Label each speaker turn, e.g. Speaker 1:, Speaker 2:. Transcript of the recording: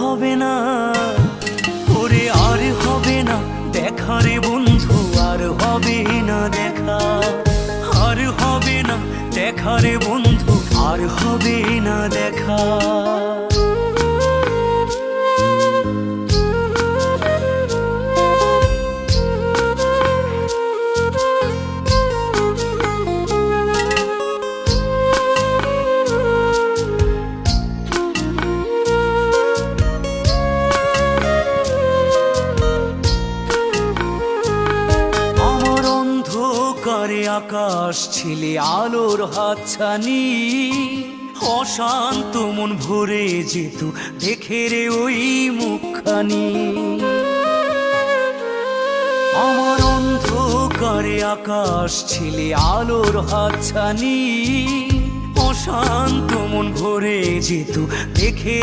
Speaker 1: হবে না, ওরে আর হবে না দেখা রে বন্ধু, আর হবে না দেখা, আর হবে না দেখা রে বন্ধু, আর হবে না দেখা। অন্ধকারে আকাশ ছিলে আলোর হাতছানি, অশান্ত মন ভরে যেত দেখে রে ওই মুখখানি। আমার অন্ধকারে আকাশ ছিলে আলোর হাতছানি, অশান্ত মন ভরে যেত দেখে